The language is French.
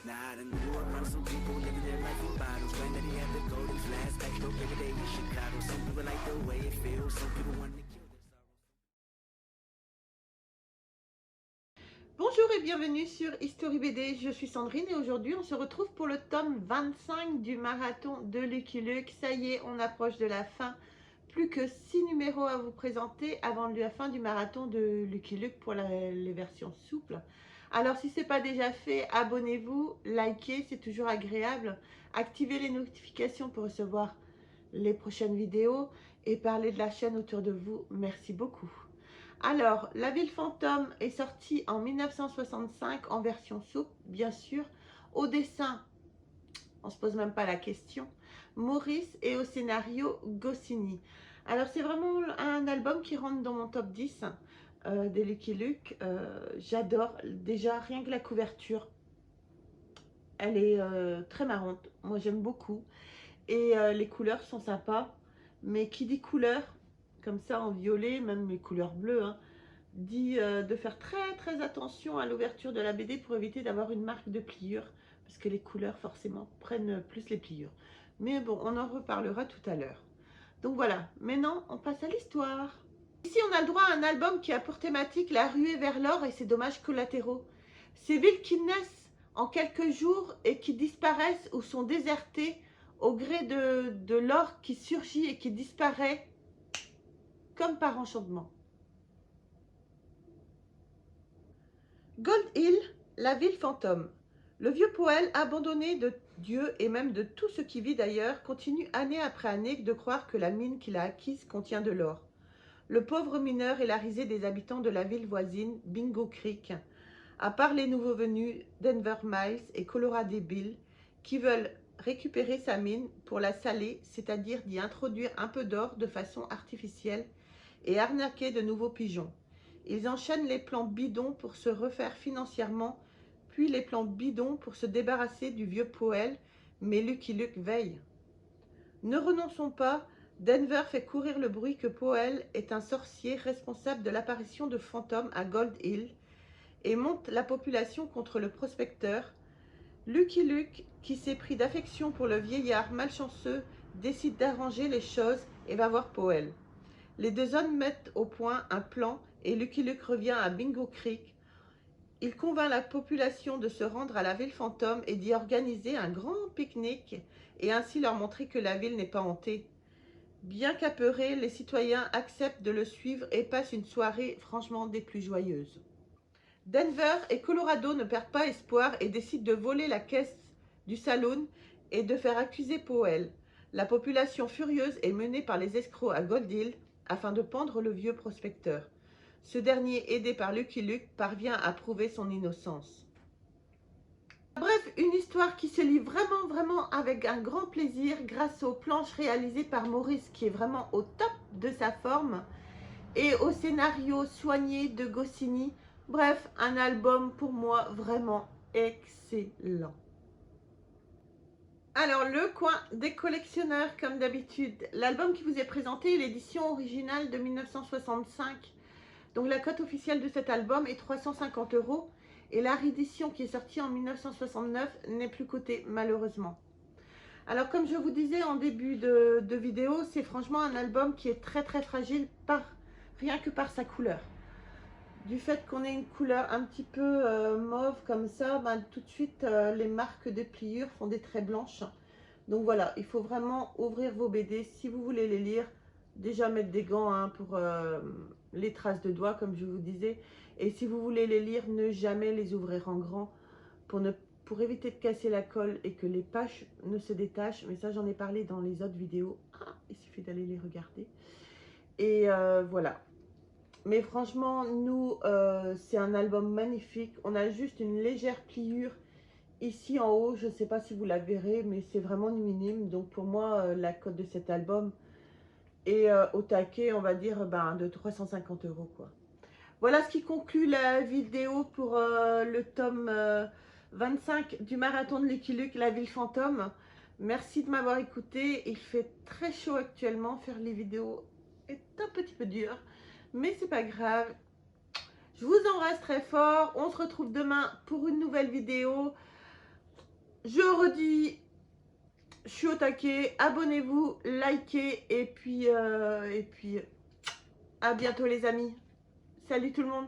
not. And grew around some people living their life in bottles. Granddaddy had the golden flask, back door every day in Chicago. Some people like the way it feels, some people want to kill their sorrows. Bonjour et bienvenue sur History BD, je suis Sandrine et aujourd'hui on se retrouve pour le tome 25 du marathon de Lucky Luke. Ça y est, on approche de la fin, plus que 6 numéros à vous présenter avant la fin du marathon de Lucky Luke pour les versions souples. Alors si ce n'est pas déjà fait, abonnez-vous, likez, c'est toujours agréable, activez les notifications pour recevoir les prochaines vidéos et parlez de la chaîne autour de vous, merci beaucoup. Alors, La Ville Fantôme est sortie en 1965 en version souple, bien sûr. Au dessin, on ne se pose même pas la question, Maurice, et au scénario, Goscinny. Alors, c'est vraiment un album qui rentre dans mon top 10 des Lucky Luke. J'adore déjà rien que la couverture. Elle est très marrante, moi j'aime beaucoup. Et les couleurs sont sympas. Mais qui dit couleur, comme ça en violet, même les couleurs bleues, hein, dit de faire très attention à l'ouverture de la BD pour éviter d'avoir une marque de pliure, parce que les couleurs forcément prennent plus les pliures. Mais bon, on en reparlera tout à l'heure. Donc voilà, maintenant on passe à l'histoire. Ici on a le droit à un album qui a pour thématique la ruée vers l'or et ses dommages collatéraux. Ces villes qui naissent en quelques jours et qui disparaissent ou sont désertées au gré de l'or qui surgit et qui disparaît comme par enchantement. Gold Hill, la ville fantôme. Le vieux Powell, abandonné de Dieu et même de tout ce qui vit d'ailleurs, continue année après année de croire que la mine qu'il a acquise contient de l'or. Le pauvre mineur est la risée des habitants de la ville voisine, Bingo Creek, à part les nouveaux venus, Denver Miles et Colorado Bill, qui veulent récupérer sa mine pour la saler, c'est-à-dire d'y introduire un peu d'or de façon artificielle et arnaquer de nouveaux pigeons. Ils enchaînent les plans bidons pour se refaire financièrement, puis les plans bidons pour se débarrasser du vieux Powell, mais Lucky Luke veille. Ne renonçons pas, Denver fait courir le bruit que Powell est un sorcier responsable de l'apparition de fantômes à Gold Hill et monte la population contre le prospecteur. Lucky Luke, qui s'est pris d'affection pour le vieillard malchanceux, décide d'arranger les choses et va voir Powell. Les deux hommes mettent au point un plan et Lucky Luke revient à Bingo Creek. Il convainc la population de se rendre à la ville fantôme et d'y organiser un grand pique-nique et ainsi leur montrer que la ville n'est pas hantée. Bien qu'apeurés, les citoyens acceptent de le suivre et passent une soirée franchement des plus joyeuses. Denver et Colorado ne perdent pas espoir et décident de voler la caisse du saloon et de faire accuser Powell. La population furieuse est menée par les escrocs à Gold Hill afin de pendre le vieux prospecteur. Ce dernier, aidé par Lucky Luke, parvient à prouver son innocence. Bref, une histoire qui se lit vraiment avec un grand plaisir grâce aux planches réalisées par Maurice qui est vraiment au top de sa forme et au scénario soigné de Goscinny. Bref, un album pour moi vraiment excellent. Alors, le coin des collectionneurs, comme d'habitude. L'album qui vous est présenté est l'édition originale de 1965. Donc, la cote officielle de cet album est 350 € et la réédition qui est sortie en 1969 n'est plus cotée, malheureusement. Alors, comme je vous disais en début de vidéo, c'est franchement un album qui est très fragile, rien que par sa couleur. Du fait qu'on ait une couleur un petit peu mauve comme ça, ben, tout de suite les marques de pliure font des traits blanches. Donc voilà, il faut vraiment ouvrir vos BD si vous voulez les lire. Déjà mettre des gants hein, pour les traces de doigts comme je vous disais. Et si vous voulez les lire, ne jamais les ouvrir en grand pour éviter de casser la colle et que les pages ne se détachent. Mais ça j'en ai parlé dans les autres vidéos. Ah, il suffit d'aller les regarder. Et voilà. Mais franchement, nous, c'est un album magnifique. On a juste une légère pliure ici en haut. Je ne sais pas si vous la verrez, mais c'est vraiment minime. Donc pour moi, la cote de cet album est au taquet, on va dire, de 350 € quoi. Voilà ce qui conclut la vidéo pour le tome 25 du marathon de Lucky Luke, la ville fantôme. Merci de m'avoir écouté. Il fait très chaud actuellement. Faire les vidéos est un petit peu dur. Mais c'est pas grave. Je vous embrasse très fort. On se retrouve demain pour une nouvelle vidéo. Je redis, je suis au taquet. Abonnez-vous, likez et puis à bientôt les amis. Salut tout le monde.